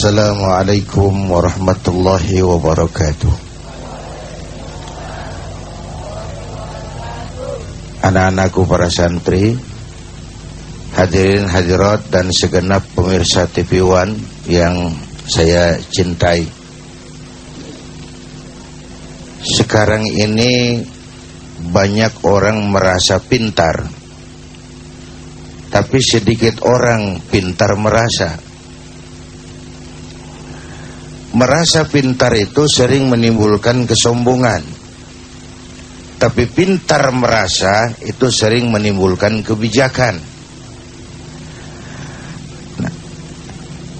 Assalamualaikum warahmatullahi wabarakatuh. Anak-anakku para santri, hadirin hadirat dan segenap pemirsa TV One yang saya cintai. Sekarang ini banyak orang merasa pintar, tapi sedikit orang pintar merasa. Merasa pintar itu sering menimbulkan kesombongan, tapi pintar merasa itu sering menimbulkan kebijakan. Nah,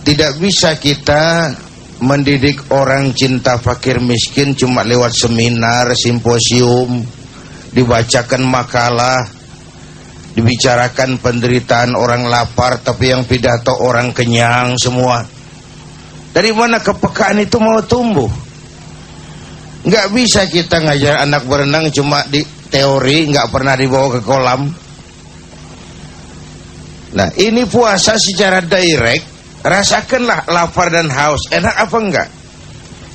tidak bisa kita mendidik orang cinta fakir miskin cuma lewat seminar, simposium, dibacakan makalah, dibicarakan penderitaan orang lapar, tapi yang pidato orang kenyang semua. Dari mana kepekaan itu mau tumbuh? Nggak bisa kita ngajar anak berenang cuma di teori, nggak pernah dibawa ke kolam. Nah, ini puasa secara direct, rasakanlah lapar dan haus, enak apa enggak?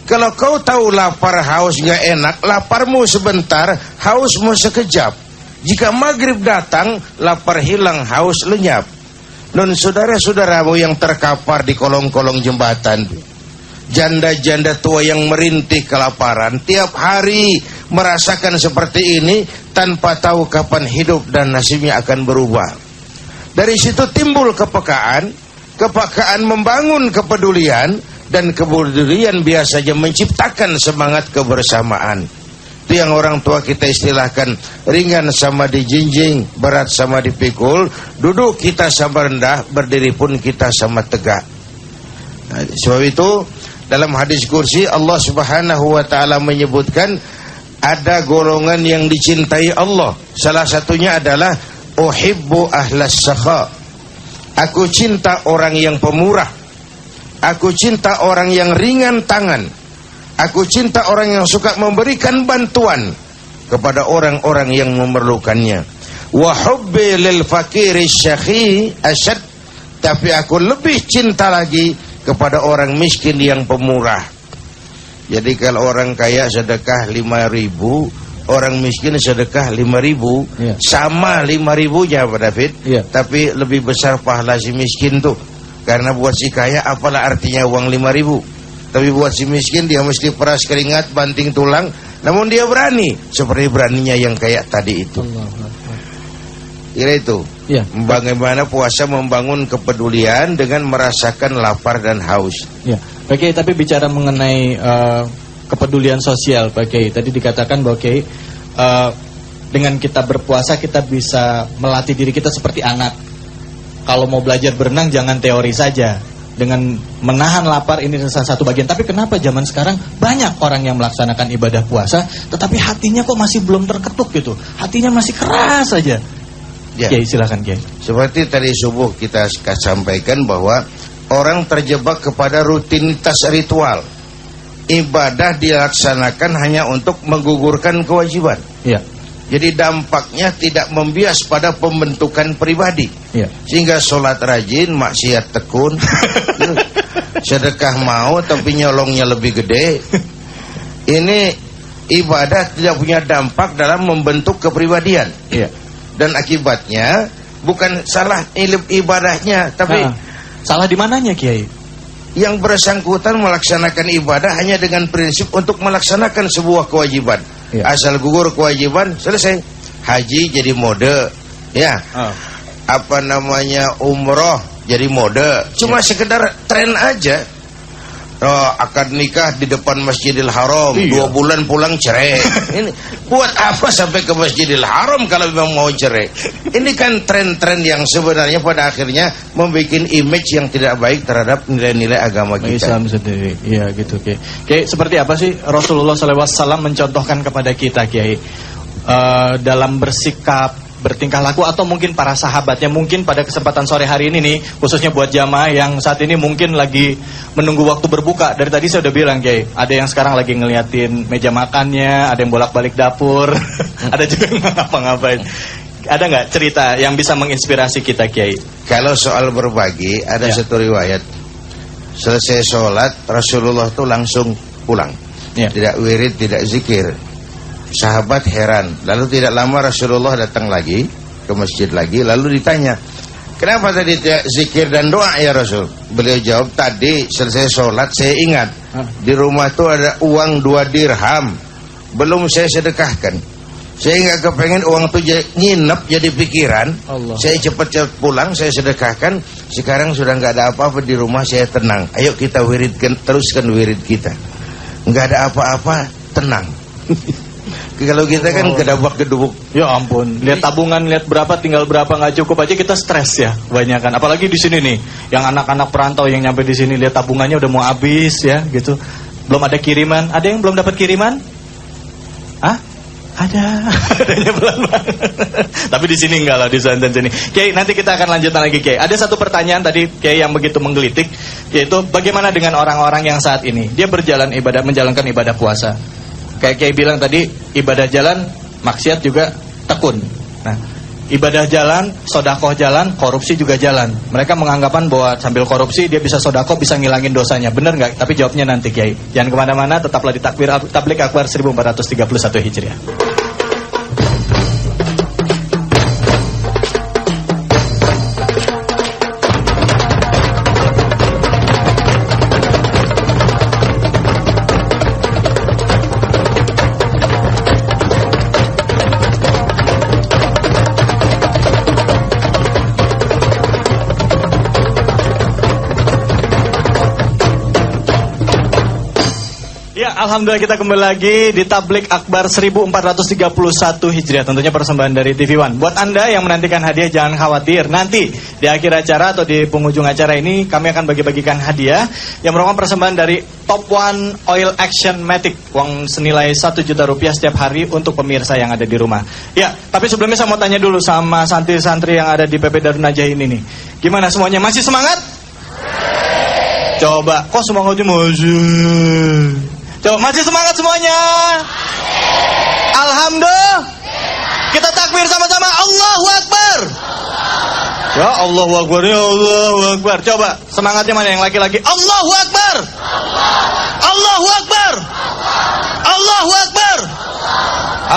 Kalau kau tahu lapar haus nggak enak, laparmu sebentar, hausmu sekejap. Jika maghrib datang, lapar hilang, haus lenyap. Non saudara-saudaramu yang terkapar di kolong-kolong jembatan, janda-janda tua yang merintih kelaparan, tiap hari merasakan seperti ini tanpa tahu kapan hidup dan nasibnya akan berubah. Dari situ timbul kepekaan, kepekaan membangun kepedulian, dan kepedulian biasanya menciptakan semangat kebersamaan. Itu yang orang tua kita istilahkan, ringan sama dijinjing, berat sama dipikul, duduk kita sama rendah, berdiri pun kita sama tegak. Nah, sebab itu dalam hadis kursi Allah Subhanahu wa ta'ala menyebutkan ada golongan yang dicintai Allah. Salah satunya adalah uhibbu ahlas sakha. Aku cinta orang yang pemurah. Aku cinta orang yang ringan tangan. Aku cinta orang yang suka memberikan bantuan kepada orang-orang yang memerlukannya. Wa hubbi lil fakiri syakhi asyad. Tapi aku lebih cinta lagi kepada orang miskin yang pemurah. Jadi kalau orang kaya sedekah 5.000, orang miskin sedekah 5.000, sama 5.000-nya Pak David, tapi lebih besar pahala si miskin tuh. Karena buat si kaya apalah artinya uang 5.000, tapi buat si miskin dia mesti peras keringat, banting tulang, namun dia berani, seperti beraninya yang kayak tadi itu. Kira itu. Ya. Bagaimana puasa membangun kepedulian dengan merasakan lapar dan haus. Ya. Pak Kiai, tapi bicara mengenai kepedulian sosial, Pak Kiai, tadi dikatakan bahwa Kiai, dengan kita berpuasa kita bisa melatih diri kita seperti anak. Kalau mau belajar berenang jangan teori saja. Dengan menahan lapar ini salah satu bagian. Tapi kenapa zaman sekarang banyak orang yang melaksanakan ibadah puasa, tetapi hatinya kok masih belum terketuk gitu, hatinya masih keras saja. Ya. Kiai, silakan Kiai. Seperti tadi subuh kita sampaikan bahwa orang terjebak kepada rutinitas ritual. Ibadah dilaksanakan hanya untuk menggugurkan kewajiban. Ya. Jadi dampaknya tidak membias pada pembentukan pribadi. Ya. Sehingga sholat rajin, maksiat tekun, sedekah mau tapi nyolongnya lebih gede. Ini ibadah tidak punya dampak dalam membentuk kepribadian. Ya. Dan akibatnya bukan salah ibadahnya, tapi salah di mananya, Kiai? Yang bersangkutan melaksanakan ibadah hanya dengan prinsip untuk melaksanakan sebuah kewajiban. Ya. Asal gugur kewajiban, selesai. Haji jadi mode, ya. Apa namanya, umroh jadi mode. Cuma sekedar tren aja. Akad nikah di depan Masjidil Haram, 2 bulan pulang cerai. Ini buat apa sampai ke Masjidil Haram kalau memang mau cerai? Ini kan tren-tren yang sebenarnya pada akhirnya membuat image yang tidak baik terhadap nilai-nilai agama kita. Islam sendiri, iya gitu, Kiai. Kiai, seperti apa sih Rasulullah SAW mencontohkan kepada kita, Kiai, dalam bersikap, bertingkah laku, atau mungkin para sahabatnya, mungkin pada kesempatan sore hari ini nih, khususnya buat jamaah yang saat ini mungkin lagi menunggu waktu berbuka. Dari tadi saya udah bilang, Kiai, ada yang sekarang lagi ngeliatin meja makannya, ada yang bolak-balik dapur, ada juga yang ngapa-ngapain. Ada nggak cerita yang bisa menginspirasi kita, Kiai? Kalau soal berbagi, ada satu riwayat. selesai sholat Rasulullah tuh langsung pulang. Ya. Tidak wirid, tidak zikir. Sahabat heran. Lalu tidak lama Rasulullah datang lagi ke masjid lagi, lalu ditanya, kenapa tadi tidak zikir dan doa ya Rasul? Beliau jawab, tadi selesai sholat saya ingat di rumah tuh ada uang 2 dirham, belum saya sedekahkan. Saya nggak kepengen uang tuh nginep jadi pikiran. Allah. Saya cepat-cepat pulang, saya sedekahkan. Sekarang sudah nggak ada apa-apa di rumah, saya tenang. Ayo kita wiridkan, teruskan wirid kita. Nggak ada apa-apa, tenang. Kalau kita kan gedabak-gedubuk. Ya ampun, lihat tabungan, lihat berapa, tinggal berapa, nggak cukup aja kita stres ya, kebanyakan. Apalagi di sini nih, yang anak-anak perantau yang nyampe di sini lihat tabungannya udah mau habis ya, gitu. Belum ada kiriman. Ada yang belum dapat kiriman? Hah? Ada, adanya pelan banget. Tapi di sini enggak lah, di Santan sini. Kiai, nanti kita akan lanjutkan lagi Kiai. Ada satu pertanyaan tadi Kiai yang begitu menggelitik, yaitu bagaimana dengan orang-orang yang saat ini dia berjalan ibadah, menjalankan ibadah puasa. Kayak Kiai bilang tadi, ibadah jalan, maksiat juga tekun. Nah, ibadah jalan, sodakoh jalan, korupsi juga jalan. Mereka menganggapan bahwa sambil korupsi dia bisa sodakoh, bisa ngilangin dosanya. Bener nggak? Tapi jawabnya nanti Kiai. Jangan kemana-mana, tetaplah di Tablik Akbar 1431 Hijriah. Alhamdulillah kita kembali lagi di Tablik Akbar 1431 Hijriah. Tentunya persembahan dari TV One. Buat Anda yang menantikan hadiah jangan khawatir. Nanti di akhir acara atau di penghujung acara ini kami akan bagi-bagikan hadiah yang merupakan persembahan dari Top One Oil Action Matic, uang senilai 1 juta rupiah setiap hari untuk pemirsa yang ada di rumah. Ya, tapi sebelumnya saya mau tanya dulu sama santri-santri yang ada di PP Darun Najah ini nih. Gimana semuanya? Masih semangat? Coba, kok semangatnya masih? Coba, masih semangat semuanya? Alhamdulillah. Kita takbir sama-sama. Allahu Akbar. Ya Allahu Akbar, ya Allahu Akbar. Coba, semangatnya mana yang laki-laki? Allahu Akbar. Allahu Akbar. Allahu Akbar.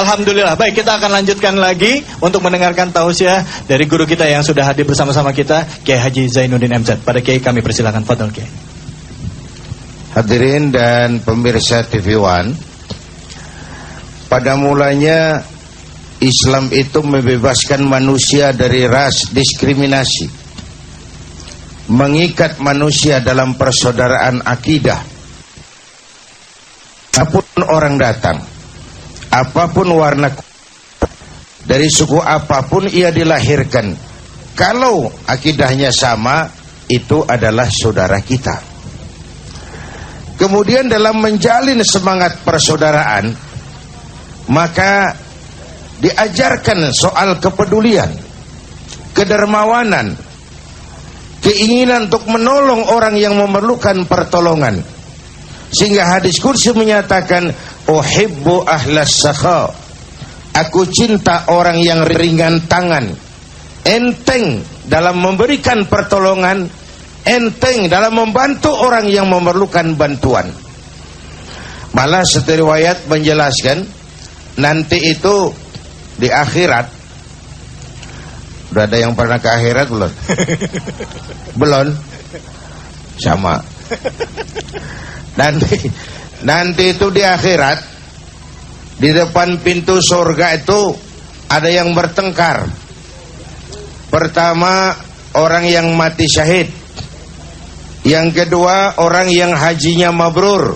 Alhamdulillah. Baik, kita akan lanjutkan lagi untuk mendengarkan tausiah dari guru kita yang sudah hadir bersama-sama kita, Kiai Haji Zainuddin MZ. Pada Kiai kami persilakan. Fadhol Kiai. Hadirin dan pemirsa TV One, pada mulanya Islam itu membebaskan manusia dari ras diskriminasi, mengikat manusia dalam persaudaraan akidah. Apapun orang datang, apapun warna, dari suku apapun ia dilahirkan, kalau akidahnya sama, itu adalah saudara kita. Kemudian dalam menjalin semangat persaudaraan, maka diajarkan soal kepedulian, kedermawanan, keinginan untuk menolong orang yang memerlukan pertolongan. Sehingga hadis kursi menyatakan, uhibbu ahlas sakha, aku cinta orang yang ringan tangan, enteng dalam memberikan pertolongan, enteng dalam membantu orang yang memerlukan bantuan. Malah satu riwayat menjelaskan, nanti itu di akhirat, udah ada yang pernah ke akhirat belum? Belum? Sama. Nanti itu di akhirat, di depan pintu surga itu ada yang bertengkar. Pertama, orang yang mati syahid. Yang kedua, orang yang hajinya mabrur.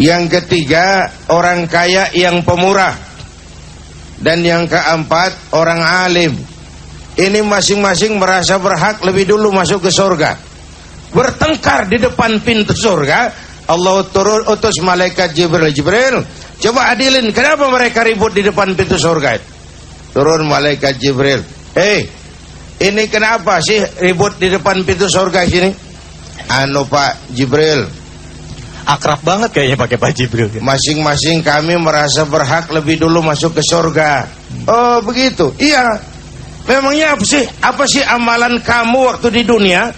Yang ketiga, orang kaya yang pemurah. Dan yang keempat, orang alim. Ini masing-masing merasa berhak lebih dulu masuk ke surga. Bertengkar di depan pintu surga. Allah turun utus malaikat Jibril, coba adilin, kenapa mereka ribut di depan pintu surga? Turun malaikat Jibril, ini kenapa sih ribut di depan pintu surga sini? Pak Jibril, akrab banget kayaknya pakai Pak Jibril. Masing-masing kami merasa berhak lebih dulu masuk ke surga. Oh begitu? Iya. Memangnya apa sih amalan kamu waktu di dunia?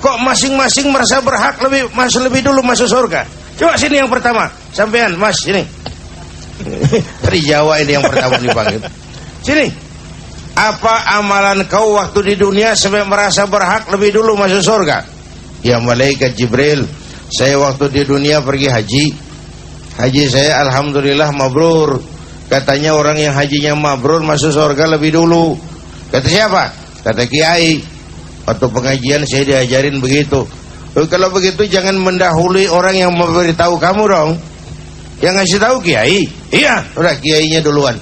Kok masing-masing merasa berhak lebih dulu masuk surga? Coba sini yang pertama, sampean Mas sini. Dari Jawa ini yang pertama dipanggil. Sini. Apa amalan kau waktu di dunia sampai merasa berhak lebih dulu masuk surga? Ya malaikat Jibril, saya waktu di dunia pergi haji. Haji saya alhamdulillah mabrur. Katanya orang yang hajinya mabrur masuk surga lebih dulu. Kata siapa? Kata Kiai. Waktu pengajian saya diajarin begitu. Kalau begitu jangan mendahului orang yang memberitahu kamu dong. Yang ngasih tahu Kiai. Iya, udah Kiainya duluan.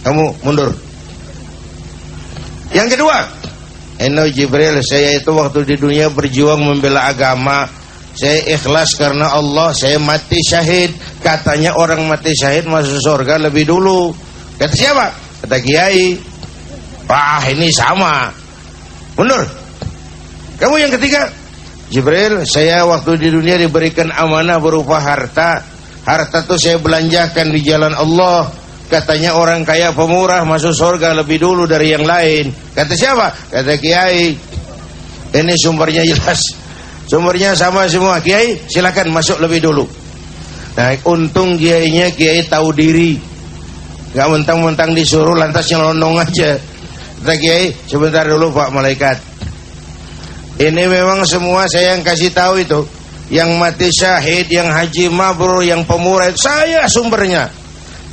Kamu mundur. Yang kedua, Eno Jibril, saya itu waktu di dunia berjuang membela agama. Saya ikhlas karena Allah, saya mati syahid. Katanya orang mati syahid masuk surga lebih dulu. Kata siapa? Kata Kiai. Wah, ini sama. Mundur. Kamu yang ketiga, Jibril, saya waktu di dunia diberikan amanah berupa harta. Harta itu saya belanjakan di jalan Allah. Katanya orang kaya pemurah masuk surga lebih dulu dari yang lain. Kata siapa? Kata Kiai. Ini sumbernya jelas. Sumbernya sama semua. Kiai, silakan masuk lebih dulu. Nah, untung Kiainya Kiai tahu diri. Gak mentang-mentang disuruh lantas nyelonong aja. Kata Kiai, sebentar dulu Pak Malaikat. Ini memang semua saya yang kasih tahu itu. Yang mati syahid, yang haji mabrur, yang pemurah, saya sumbernya.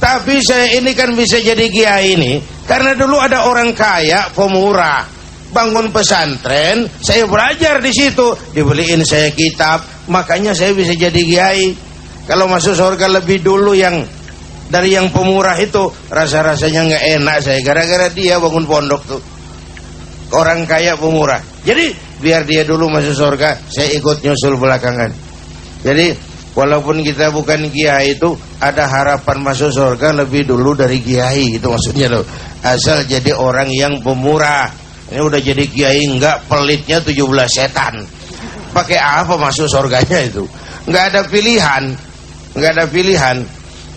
Tapi saya ini kan bisa jadi kiai ini karena dulu ada orang kaya pemurah bangun pesantren, saya belajar di situ, dibeliin saya kitab, makanya saya bisa jadi kiai. Kalau masuk surga lebih dulu yang dari yang pemurah itu, rasa-rasanya nggak enak saya gara-gara dia bangun pondok tuh. Orang kaya pemurah. Jadi biar dia dulu masuk surga, saya ikut nyusul belakangan. Jadi walaupun kita bukan kiai itu ada harapan masuk surga lebih dulu dari kiai, itu maksudnya loh. Asal jadi orang yang pemurah. Ini udah jadi kiai enggak, pelitnya 17 setan. Pakai apa masuk surganya itu? Enggak ada pilihan. Enggak ada pilihan.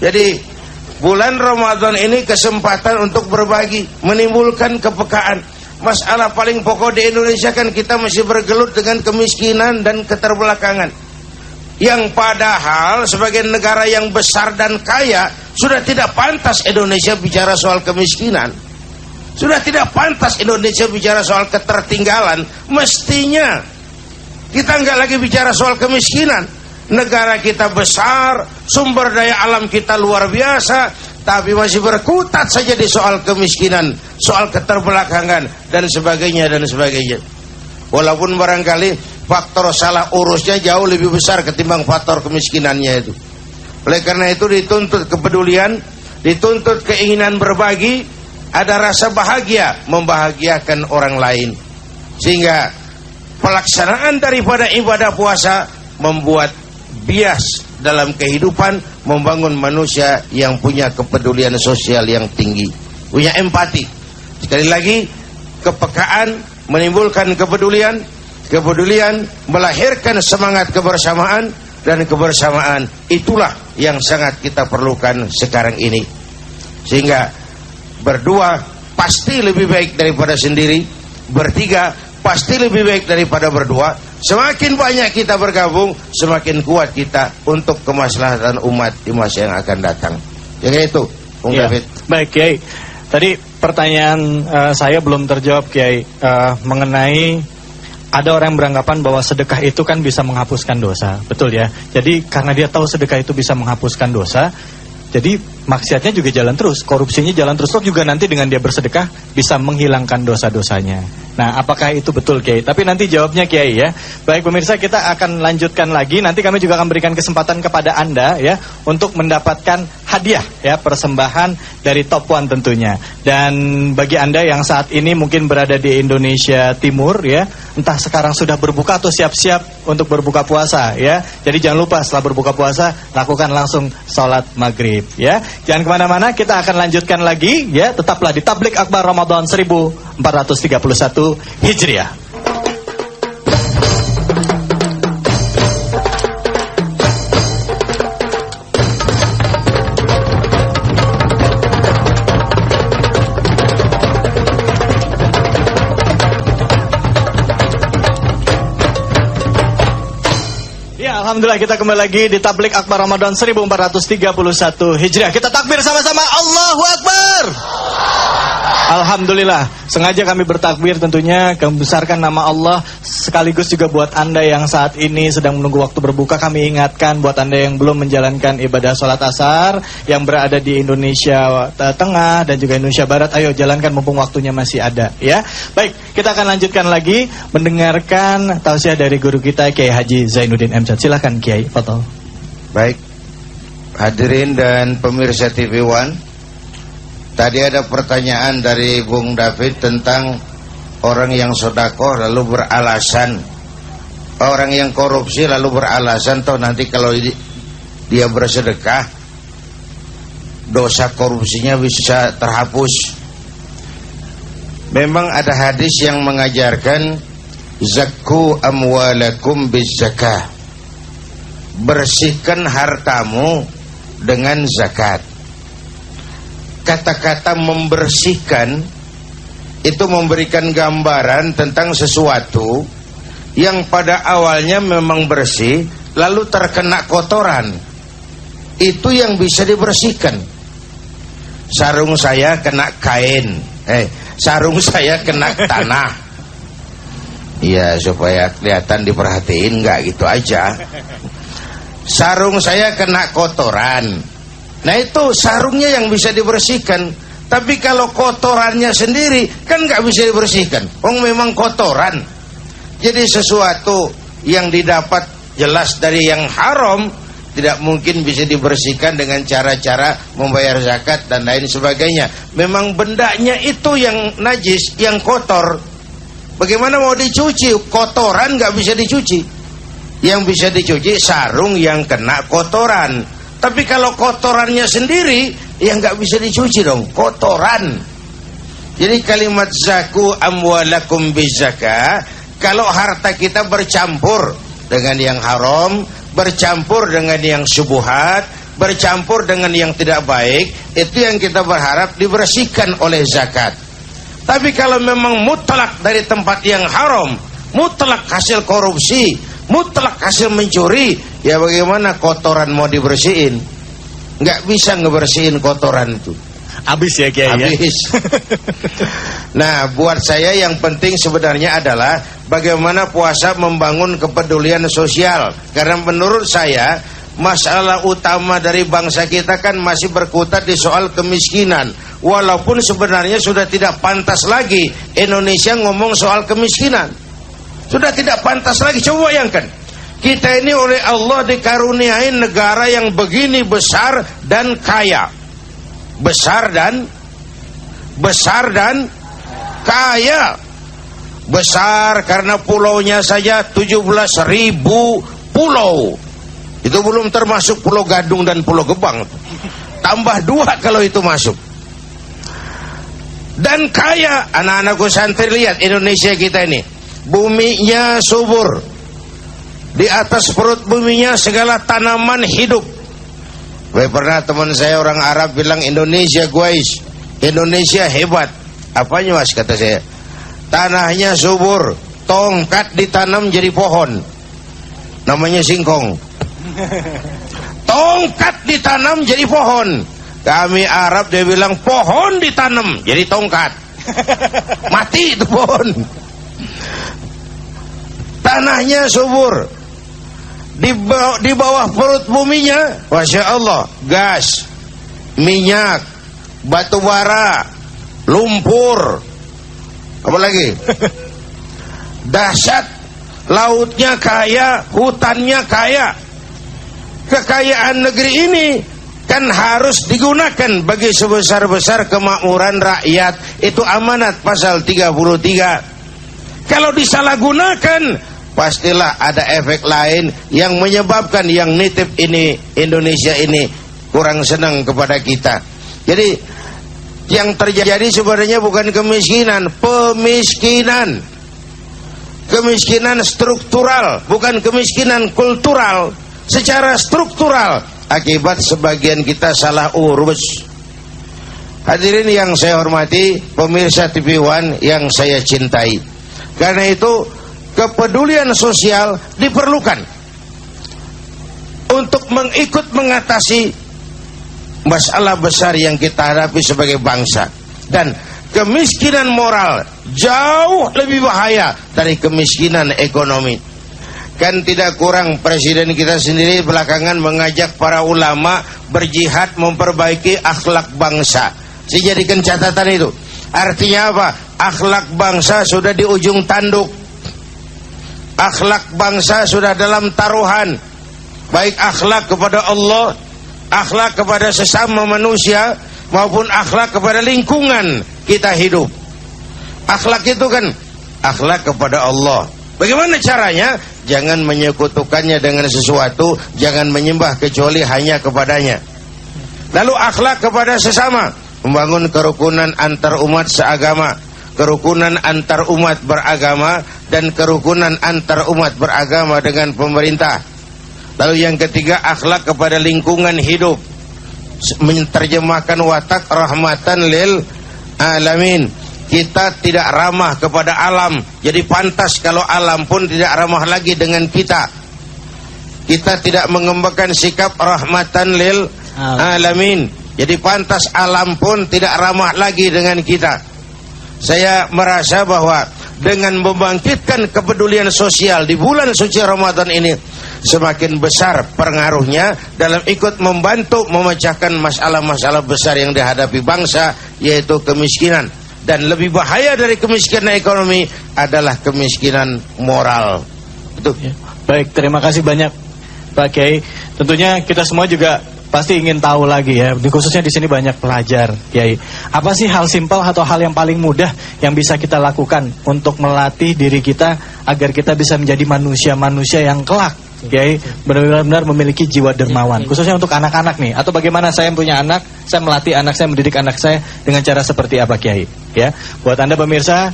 Jadi bulan Ramadan ini kesempatan untuk berbagi, menimbulkan kepekaan. Masalah paling pokok di Indonesia kan kita masih bergelut dengan kemiskinan dan keterbelakangan. Yang padahal sebagai negara yang besar dan kaya, sudah tidak pantas Indonesia bicara soal kemiskinan. Sudah tidak pantas Indonesia bicara soal ketertinggalan. Mestinya kita nggak lagi bicara soal kemiskinan. Negara kita besar, sumber daya alam kita luar biasa, tapi masih berkutat saja di soal kemiskinan, soal keterbelakangan dan sebagainya dan sebagainya. Walaupun barangkali faktor salah urusnya jauh lebih besar ketimbang faktor kemiskinannya itu. Oleh karena itu dituntut kepedulian, dituntut keinginan berbagi, ada rasa bahagia membahagiakan orang lain. Sehingga pelaksanaan daripada ibadah puasa membuat bias dalam kehidupan, membangun manusia yang punya kepedulian sosial yang tinggi, punya empati. Sekali lagi, kepekaan menimbulkan kepedulian, kepedulian melahirkan semangat kebersamaan, dan kebersamaan itulah yang sangat kita perlukan sekarang ini. Sehingga berdua pasti lebih baik daripada sendiri, bertiga pasti lebih baik daripada berdua. Semakin banyak kita bergabung, semakin kuat kita untuk kemaslahatan umat di masa yang akan datang. Jadi itu, Bung David. Baik, Kiai. Tadi pertanyaan saya belum terjawab, Kiai, mengenai ada orang yang beranggapan bahwa sedekah itu kan bisa menghapuskan dosa, betul ya? Jadi karena dia tahu sedekah itu bisa menghapuskan dosa, jadi maksiatnya juga jalan terus, korupsinya jalan terus, juga nanti dengan dia bersedekah bisa menghilangkan dosa-dosanya. Nah, apakah itu betul, Kiai? Tapi nanti jawabnya Kiai ya. Baik pemirsa, kita akan lanjutkan lagi. Nanti kami juga akan berikan kesempatan kepada Anda ya untuk mendapatkan hadiah ya, persembahan dari Top One tentunya. Dan bagi Anda yang saat ini mungkin berada di Indonesia Timur ya, entah sekarang sudah berbuka atau siap-siap untuk berbuka puasa ya. Jadi jangan lupa setelah berbuka puasa lakukan langsung sholat maghrib ya. Jangan kemana-mana, kita akan lanjutkan lagi ya. Tetaplah di Tablik Akbar Ramadan 1431 Hijriah. Alhamdulillah kita kembali lagi di Tablik Akbar Ramadan 1431 Hijriah. Kita takbir sama-sama, Allahu Akbar. Alhamdulillah, sengaja kami bertakbir tentunya membesarkan nama Allah, sekaligus juga buat Anda yang saat ini sedang menunggu waktu berbuka, kami ingatkan buat Anda yang belum menjalankan ibadah sholat asar, yang berada di Indonesia Tengah dan juga Indonesia Barat, ayo jalankan mumpung waktunya masih ada ya. Baik, kita akan lanjutkan lagi mendengarkan tausiah dari guru kita Kiai Haji Zainuddin M. Syad. Silakan Kiai, foto. Baik, hadirin dan pemirsa TV One. Tadi ada pertanyaan dari Bung David tentang orang yang sedekah lalu beralasan, orang yang korupsi lalu beralasan toh nanti kalau dia bersedekah dosa korupsinya bisa terhapus. Memang ada hadis yang mengajarkan zakku amwalakum bizzakah, bersihkan hartamu dengan zakat. Kata-kata membersihkan itu memberikan gambaran tentang sesuatu yang pada awalnya memang bersih lalu terkena kotoran. Itu yang bisa dibersihkan. Sarung saya kena kain, sarung saya kena tanah. Iya, supaya kelihatan diperhatiin, nggak gitu aja. Sarung saya kena kotoran. Nah itu sarungnya yang bisa dibersihkan. Tapi kalau kotorannya sendiri kan nggak bisa dibersihkan. Memang kotoran. Jadi sesuatu yang didapat jelas dari yang haram tidak mungkin bisa dibersihkan dengan cara-cara membayar zakat dan lain sebagainya. Memang bendanya itu yang najis, yang kotor. Bagaimana mau dicuci? Kotoran nggak bisa dicuci. Yang bisa dicuci sarung yang kena kotoran. Tapi kalau kotorannya sendiri, ya nggak bisa dicuci dong, kotoran. Jadi kalimat zaku amwalakum bizakah, kalau harta kita bercampur dengan yang haram, bercampur dengan yang syubhat, bercampur dengan yang tidak baik, itu yang kita berharap dibersihkan oleh zakat. Tapi kalau memang mutlak dari tempat yang haram, mutlak hasil korupsi, mutlak hasil mencuri, ya bagaimana kotoran mau dibersihin? Nggak bisa ngebersihin kotoran itu. Habis ya Kiai. Habis. Nah, buat saya yang penting sebenarnya adalah bagaimana puasa membangun kepedulian sosial. Karena menurut saya masalah utama dari bangsa kita kan masih berkutat di soal kemiskinan. Walaupun sebenarnya sudah tidak pantas lagi Indonesia ngomong soal kemiskinan. Sudah tidak pantas lagi. Coba bayangkan, kita ini oleh Allah dikaruniai negara yang begini besar dan kaya. Besar dan kaya. Besar karena pulaunya saja 17.000 pulau. Itu belum termasuk Pulau Gadung dan Pulau Gebang. Tambah 2 kalau itu masuk. Dan kaya. Anak-anakku santri, lihat Indonesia kita ini, buminya subur. Di atas perut buminya segala tanaman hidup. Pernah teman saya orang Arab bilang, Indonesia guys, Indonesia hebat. Apanya mas, kata saya? Tanahnya subur, tongkat ditanam jadi pohon, namanya singkong. Tongkat ditanam jadi pohon. Kami Arab dia bilang pohon ditanam jadi tongkat. Mati itu pohon. Tanahnya subur. Di bawah perut buminya, Masya Allah, gas, minyak, batu bara, lumpur, apa lagi? Dahsyat. Lautnya kaya, hutannya kaya. Kekayaan negeri ini kan harus digunakan bagi sebesar-besar kemakmuran rakyat. Itu amanat pasal 33. Kalau disalahgunakan, pastilah ada efek lain yang menyebabkan yang nitip ini, Indonesia ini, kurang senang kepada kita. Jadi yang terjadi sebenarnya bukan kemiskinan, pemiskinan. Kemiskinan struktural, bukan kemiskinan kultural. Secara struktural, akibat sebagian kita salah urus. Hadirin yang saya hormati, pemirsa TV One yang saya cintai, karena itu kepedulian sosial diperlukan. mengikut mengatasi masalah besar yang kita hadapi sebagai bangsa. Dan kemiskinan moral jauh lebih bahaya dari kemiskinan ekonomi. Kan tidak kurang presiden kita sendiri belakangan mengajak para ulama berjihad memperbaiki akhlak bangsa. Saya jadikan catatan itu. Artinya apa? Akhlak bangsa sudah di ujung tanduk. Akhlak bangsa sudah dalam taruhan. Baik akhlak kepada Allah, akhlak kepada sesama manusia, maupun akhlak kepada lingkungan kita hidup. Akhlak itu kan akhlak kepada Allah. Bagaimana caranya? Jangan menyekutukannya dengan sesuatu, jangan menyembah kecuali hanya kepadanya. Lalu akhlak kepada sesama, membangun kerukunan antar umat seagama, kerukunan antar umat beragama, dan kerukunan antar umat beragama dengan pemerintah. Lalu yang ketiga, akhlak kepada lingkungan hidup, menerjemahkan watak rahmatan lil alamin. Kita tidak ramah kepada alam, jadi pantas kalau alam pun tidak ramah lagi dengan kita. Kita tidak mengembangkan sikap rahmatan lil alamin, jadi pantas alam pun tidak ramah lagi dengan kita. Saya merasa bahwa dengan membangkitkan kepedulian sosial di bulan suci Ramadan ini, semakin besar pengaruhnya dalam ikut membantu memecahkan masalah-masalah besar yang dihadapi bangsa, yaitu kemiskinan. Dan lebih bahaya dari kemiskinan ekonomi adalah kemiskinan moral. Betul. Ya. Baik, terima kasih banyak Pak Kiai. Tentunya kita semua juga pasti ingin tahu lagi ya, khususnya di sini banyak pelajar, Kiai. Apa sih hal simpel atau hal yang paling mudah yang bisa kita lakukan untuk melatih diri kita agar kita bisa menjadi manusia-manusia yang kelak, Kiai, benar-benar memiliki jiwa dermawan, khususnya untuk anak-anak nih. Atau bagaimana saya punya anak, saya melatih anak saya, mendidik anak saya dengan cara seperti apa, Kiai? Ya, buat Anda pemirsa,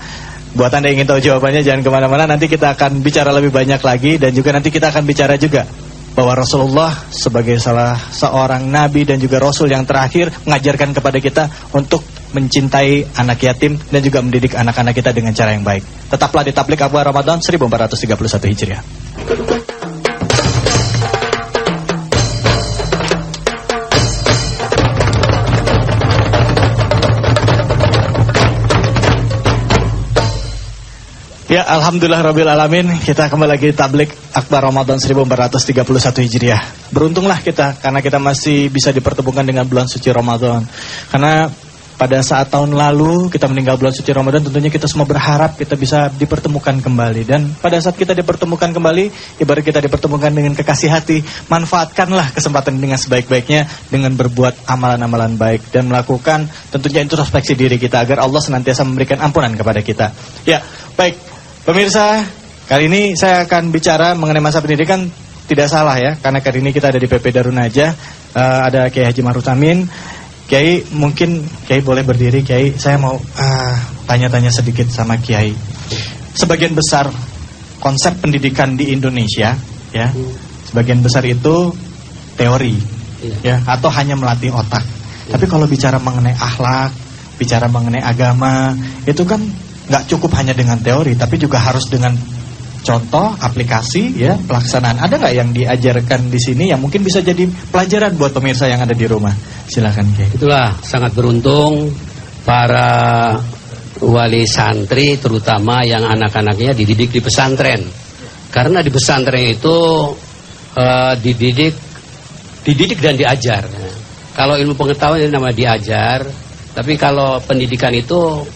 buat Anda yang ingin tahu jawabannya jangan kemana-mana. Nanti kita akan bicara lebih banyak lagi, dan juga nanti kita akan bicara juga bahwa Rasulullah sebagai salah seorang nabi dan juga rasul yang terakhir mengajarkan kepada kita untuk mencintai anak yatim dan juga mendidik anak-anak kita dengan cara yang baik. Tetaplah di Tablik Akbar Ramadan 1431 Hijriah. Ya, alhamdulillah rabbil alamin, kita kembali lagi di Tablik Akbar Ramadan 1431 Hijriah. Beruntunglah kita karena kita masih bisa dipertemukan dengan bulan suci Ramadan. Karena pada saat tahun lalu kita meninggal bulan suci Ramadan, tentunya kita semua berharap kita bisa dipertemukan kembali. Dan pada saat kita dipertemukan kembali, ibarat kita dipertemukan dengan kekasih hati, manfaatkanlah kesempatan dengan sebaik-baiknya dengan berbuat amalan-amalan baik dan melakukan tentunya introspeksi diri kita agar Allah senantiasa memberikan ampunan kepada kita. Ya, baik. Pemirsa, kali ini saya akan bicara mengenai masa pendidikan. Tidak salah ya, karena kali ini kita ada di PP Darun Najah, ada Kiai Haji Ma'ruf Amin. Kiai, mungkin Kiai boleh berdiri. Kiai, saya mau tanya-tanya sedikit sama Kiai. Sebagian besar konsep pendidikan di Indonesia, ya, sebagian besar itu teori, ya, atau hanya melatih otak. Tapi kalau bicara mengenai akhlak, bicara mengenai agama, itu kan nggak cukup hanya dengan teori, tapi juga harus dengan contoh, aplikasi, ya, pelaksanaan. Ada nggak yang diajarkan di sini yang mungkin bisa jadi pelajaran buat pemirsa yang ada di rumah? Silakan, Kiai. Itulah sangat beruntung para wali santri, terutama yang anak-anaknya dididik di pesantren. Karena di pesantren itu dididik dan diajar. Kalau ilmu pengetahuan itu namanya diajar, tapi kalau pendidikan itu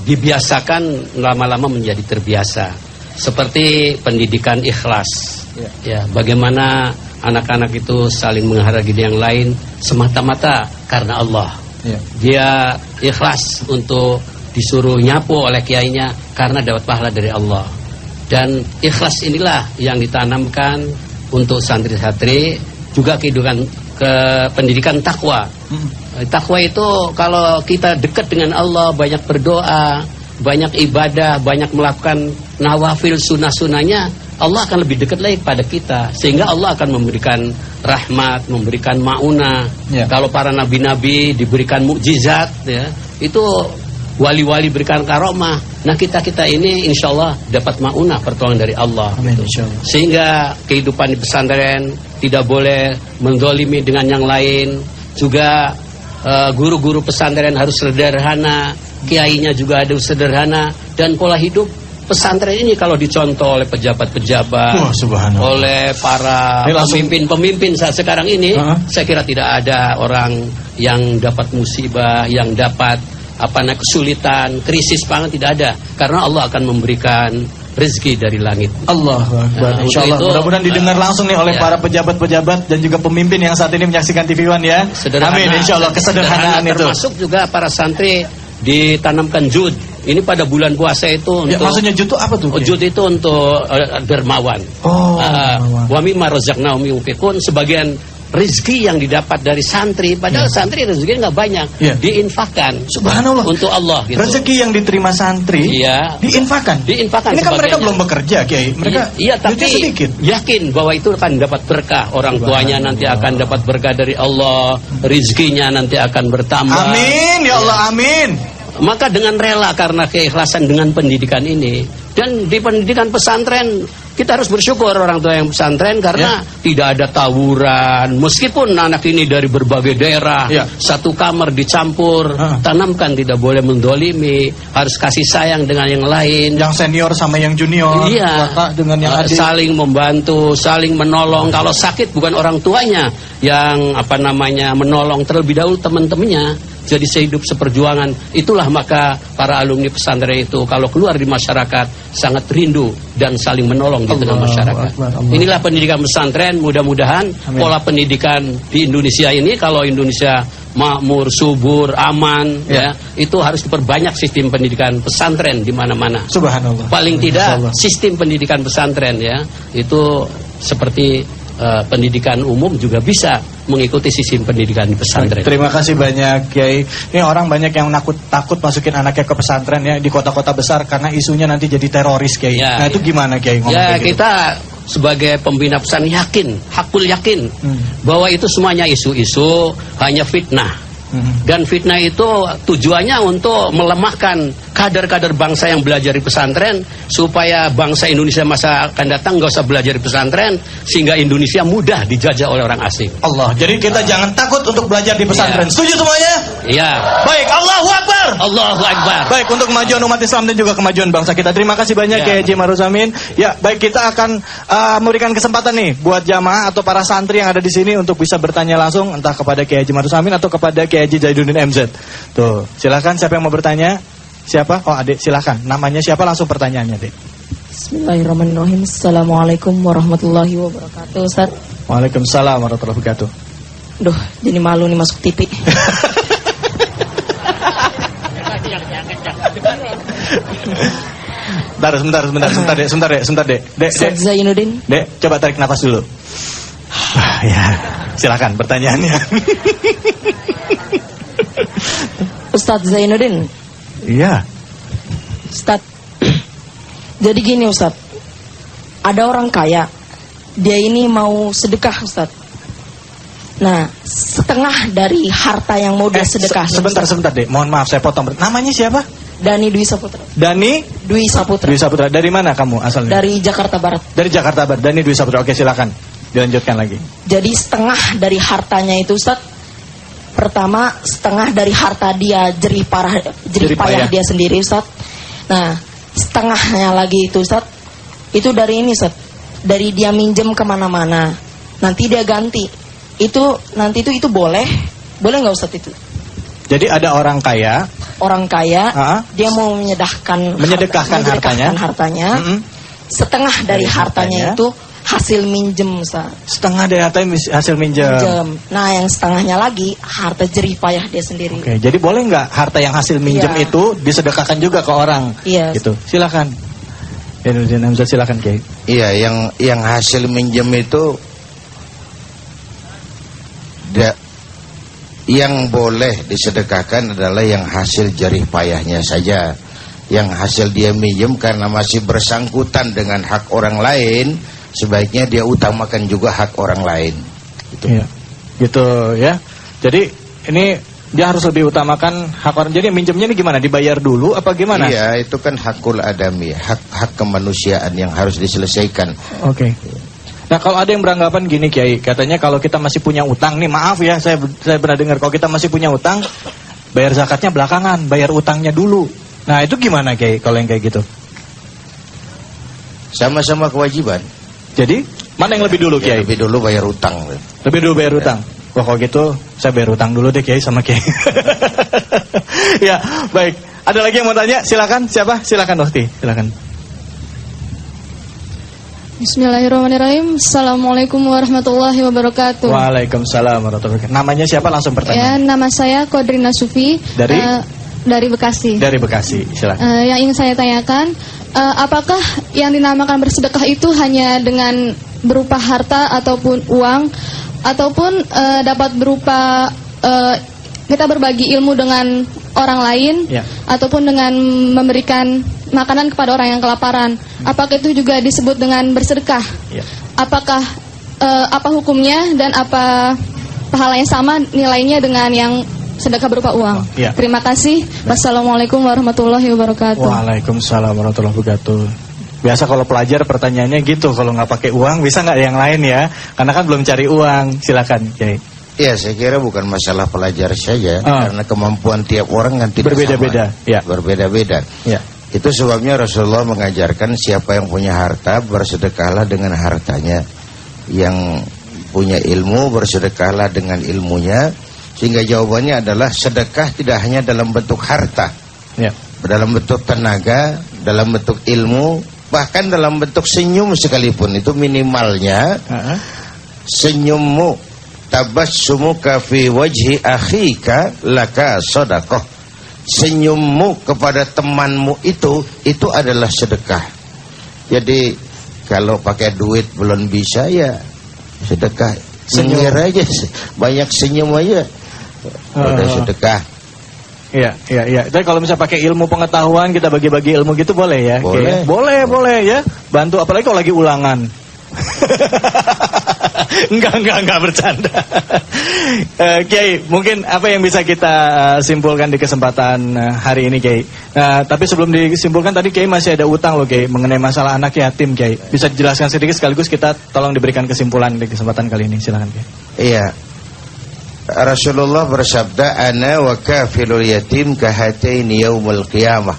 dibiasakan lama-lama menjadi terbiasa. Seperti pendidikan ikhlas, ya, bagaimana anak-anak itu saling menghargai yang lain semata-mata karena Allah. Dia ikhlas untuk disuruh nyapu oleh kiainya karena dapat pahala dari Allah. Dan ikhlas inilah yang ditanamkan untuk santri-santri, juga kehidupan pendidikan takwa. Takwa itu kalau kita dekat dengan Allah, banyak berdoa, banyak ibadah, banyak melakukan nawafil sunnah-sunnahnya, Allah akan lebih dekat lagi pada kita. Sehingga Allah akan memberikan rahmat, memberikan ma'unah. Kalau para nabi-nabi diberikan mukjizat, ya, itu wali-wali berikan karomah. Nah, kita ini insya Allah dapat ma'unah, pertolongan dari Allah. Amin, gitu. Sehingga kehidupan di pesantren tidak boleh mendolimi dengan yang lain. Juga guru-guru pesantren harus sederhana, kiainya juga harus sederhana, dan pola hidup pesantren ini kalau dicontoh oleh pejabat-pejabat, oleh para pemimpin-pemimpin saat sekarang ini, saya kira tidak ada orang yang dapat musibah, yang dapat kesulitan, krisis pangan, tidak ada, karena Allah akan memberikan rezeki dari langit. Allahu Akbar. Insyaallah mudah-mudahan didengar langsung nih oleh para pejabat-pejabat dan juga pemimpin yang saat ini menyaksikan TV One ya. Amin insyaallah, kesederhanaan itu. Termasuk juga para santri ditanamkan jud. Ini pada bulan puasa itu untuk, maksudnya jud itu apa tuh? Jud itu untuk dermawan. Wa mimma razaqnahum yunfiqun, sebagian rezeki yang didapat dari santri, padahal santri rezekinya nggak banyak, diinfakkan. Subhanallah. Untuk Allah. Gitu. Rezeki yang diterima santri, diinfakkan. Diinfakkan. Ini kan mereka belum bekerja, Kiai. Mereka tapi sedikit. Yakin bahwa itu akan dapat berkah. Orang tuanya nanti akan dapat berkah dari Allah, rezekinya nanti akan bertambah. Amin ya Allah, amin. Maka dengan rela karena keikhlasan dengan pendidikan ini, dan di pendidikan pesantren kita harus bersyukur orang tua yang pesantren karena tidak ada tawuran. Meskipun anak ini dari berbagai daerah, satu kamar dicampur, tanamkan tidak boleh mendolimi, harus kasih sayang dengan yang lain. Yang senior sama yang junior, dengan yang adik. Saling membantu, saling menolong. Kalau sakit bukan orang tuanya yang menolong, terlebih dahulu teman-temannya. Jadi sehidup seperjuangan. Itulah maka para alumni pesantren itu kalau keluar di masyarakat sangat rindu dan saling menolong di tengah masyarakat. Inilah pendidikan pesantren. Mudah-mudahan pola pendidikan di Indonesia ini, kalau Indonesia makmur, subur, aman, itu harus diperbanyak sistem pendidikan pesantren di mana-mana. Subhanallah. Paling tidak sistem pendidikan pesantren itu seperti pendidikan umum juga bisa mengikuti sistem pendidikan di pesantren. Terima kasih banyak, Kiai. Ini orang banyak yang takut masukin anaknya ke pesantren ya di kota-kota besar karena isunya nanti jadi teroris, Kiai. Nah itu gimana, Kiai? Kita sebagai pembina pesantren hakul yakin bahwa itu semuanya isu-isu, hanya fitnah. Dan fitnah itu tujuannya untuk melemahkan kader-kader bangsa yang belajar di pesantren, supaya bangsa Indonesia masa akan datang nggak usah belajar di pesantren, sehingga Indonesia mudah dijajah oleh orang asing. Allah. Jadi kita jangan takut untuk belajar di pesantren. Setuju semuanya? Iya. Baik, Allahu Akbar. Allahu Akbar. Baik, untuk kemajuan umat Islam dan juga kemajuan bangsa kita. Terima kasih banyak Kiai Haji Ma'ruf Amin. Ya, baik, kita akan memberikan kesempatan nih buat jamaah atau para santri yang ada di sini untuk bisa bertanya langsung entah kepada Kiai Haji Ma'ruf Amin atau kepada Kiai Haji Zaiduddin MZ. Tuh, silakan siapa yang mau bertanya? Siapa? Oh, Adik, silakan. Namanya siapa? Langsung pertanyaannya, Adik. Bismillahirrahmanirrahim. Assalamualaikum warahmatullahi wabarakatuh, Ustaz. Waalaikumsalam warahmatullahi wabarakatuh. Duh, jadi malu nih masuk TV. Sebentar, Dek. Ustaz Zainuddin. Dek, coba tarik nafas dulu. Ya, silakan pertanyaannya. Ustaz Zainuddin. Iya. Ustaz. Jadi gini, Ustaz. Ada orang kaya. Dia ini mau sedekah, Ustaz. Nah, setengah dari harta yang mau dia sedekah. Sebentar, Dek. Mohon maaf saya potong. Namanya siapa? Dani Dwi Saputra. Dani Dwi Saputra. Dwi Saputra. Dari mana kamu asalnya? Dari Jakarta Barat. Dari Jakarta Barat. Dani Dwi Saputra. Oke, silakan. Dilanjutkan lagi. Jadi setengah dari hartanya itu, Ustaz. Pertama, setengah dari harta dia jerih payah dia sendiri, Ustaz. Nah, setengahnya lagi itu, Ustaz, itu dari ini, Ustaz. Dari dia minjem kemana-mana. Nanti dia ganti. Itu boleh nggak, Ustaz, itu? Jadi ada orang kaya. Dia mau menyedekahkan hartanya. Setengah dari hartanya itu hasil minjem, Ustaz. Setengah dari hartanya hasil minjem. Nah, yang setengahnya lagi harta jerih payah dia sendiri. Oke, jadi boleh nggak harta yang hasil minjem itu disedekahkan juga ke orang? Iya. Gitu. Silakan. Silakan, Kiai. Iya, yang hasil minjem itu yang boleh disedekahkan adalah yang hasil jerih payahnya saja. Yang hasil dia minjem karena masih bersangkutan dengan hak orang lain, sebaiknya dia utamakan juga hak orang lain. Gitu. Iya. Gitu ya. Jadi ini dia harus lebih utamakan hak orang. Jadi minjemnya ini gimana? Dibayar dulu apa gimana? Iya, itu kan hakul adami, hak kemanusiaan yang harus diselesaikan. Oke. Nah kalau ada yang beranggapan gini Kiai, katanya kalau kita masih punya utang nih, maaf ya, saya pernah dengar kalau kita masih punya utang, bayar zakatnya belakangan, bayar utangnya dulu. Nah itu gimana Kiai kalau yang kayak gitu? Sama-sama kewajiban. Jadi mana yang lebih dulu Kiai? Lebih dulu bayar utang. Lebih dulu bayar utang. Wah kalau gitu saya bayar utang dulu deh Kiai sama Kiai. Ya baik. Ada lagi yang mau tanya? Silakan. Siapa? Silakan Wakti. Silakan. Bismillahirrahmanirrahim. Assalamualaikum warahmatullahi wabarakatuh. Waalaikumsalam warahmatullahi wabarakatuh. Namanya siapa? Langsung Ya, pertanyaan. nama saya Kodrina Sufi. Dari Bekasi. Dari Bekasi. Silakan. Yang ingin saya tanyakan, apakah yang dinamakan bersedekah itu hanya dengan berupa harta ataupun uang, ataupun dapat berupa kita berbagi ilmu dengan orang lain, Ya. ataupun dengan memberikan makanan kepada orang yang kelaparan? Apakah itu juga disebut dengan bersedekah? Ya. Apakah apa hukumnya dan apa pahalanya sama nilainya dengan yang sedekah berupa uang? Ya. Terima kasih. Wassalamualaikum warahmatullahi wabarakatuh. Waalaikumsalam warahmatullahi wabarakatuh. Biasa kalau pelajar pertanyaannya gitu, kalau nggak pakai uang bisa nggak yang lain ya? Karena kan belum cari uang. Silakan Kiai. Ya, saya kira bukan masalah pelajar saja, karena kemampuan tiap orang kan tidak berbeda-beda. sama. Ya. Berbeda-beda. Ya. Itu sebabnya Rasulullah mengajarkan siapa yang punya harta bersedekahlah dengan hartanya, yang punya ilmu bersedekahlah dengan ilmunya. Sehingga jawabannya adalah sedekah tidak hanya dalam bentuk harta, Ya. dalam bentuk tenaga, dalam bentuk ilmu, bahkan dalam bentuk senyum sekalipun. Itu minimalnya. Senyummu, tabassumuka fi wajhi akhika laka sedekah. Senyummu kepada temanmu itu adalah sedekah. Jadi kalau pakai duit belum bisa ya sedekah. Senyum aja, banyak senyum aja. Udah sedekah. Iya, iya, iya. Jadi kalau misalnya pakai ilmu pengetahuan kita bagi-bagi ilmu gitu boleh ya? Boleh. Kiai? Boleh ya. Bantu apalagi kalau lagi ulangan. Enggak bercanda. Kiai, mungkin apa yang bisa kita simpulkan di kesempatan hari ini Kiai? Tapi sebelum disimpulkan tadi Kiai masih ada utang loh Kiai mengenai masalah anak yatim Kiai. Bisa dijelaskan sedikit sekaligus kita tolong diberikan kesimpulan di kesempatan kali ini. Silakan Kiai. Iya. Rasulullah bersabda, ana wa kafilul yatim kahataini yaumul qiyamah.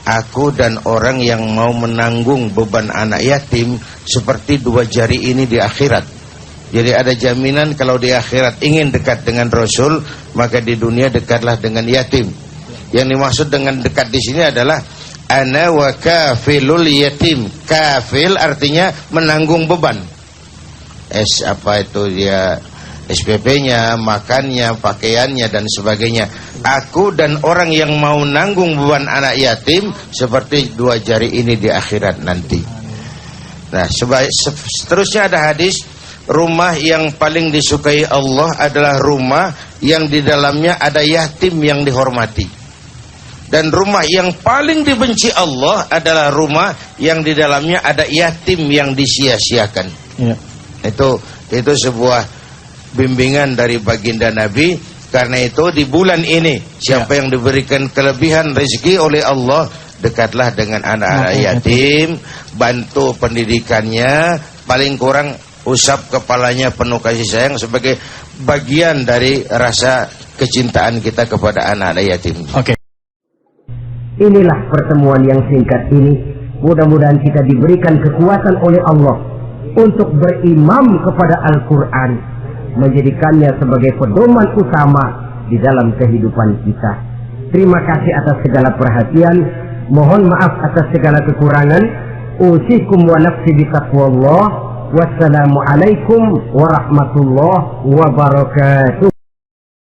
Aku dan orang yang mau menanggung beban anak yatim seperti dua jari ini di akhirat. Jadi ada jaminan kalau di akhirat ingin dekat dengan Rasul, maka di dunia dekatlah dengan yatim. Yang dimaksud dengan dekat di sini adalah ana wa kafilul yatim. Kafil artinya menanggung beban. Apa itu dia? SPP-nya, makannya, pakaiannya dan sebagainya. Aku dan orang yang mau nanggung beban anak yatim seperti dua jari ini di akhirat nanti. Nah, seterusnya ada hadis, rumah yang paling disukai Allah adalah rumah yang di dalamnya ada yatim yang dihormati. Dan rumah yang paling dibenci Allah adalah rumah yang di dalamnya ada yatim yang disia-siakan. Ya. Itu sebuah bimbingan dari baginda Nabi. Karena itu di bulan ini siapa yang diberikan kelebihan rezeki oleh Allah, dekatlah dengan anak-anak yatim, bantu pendidikannya, paling kurang usap kepalanya penuh kasih sayang sebagai bagian dari rasa kecintaan kita kepada anak-anak yatim. Oke. Inilah pertemuan yang singkat ini. Mudah-mudahan kita diberikan kekuatan oleh Allah untuk berimam kepada Al-Quran, menjadikannya sebagai pedoman utama di dalam kehidupan kita. Terima kasih atas segala perhatian. Mohon maaf atas segala kekurangan. Usikum wa nafsi bitaqwallah. Wassalamualaikum warahmatullahi wabarakatuh.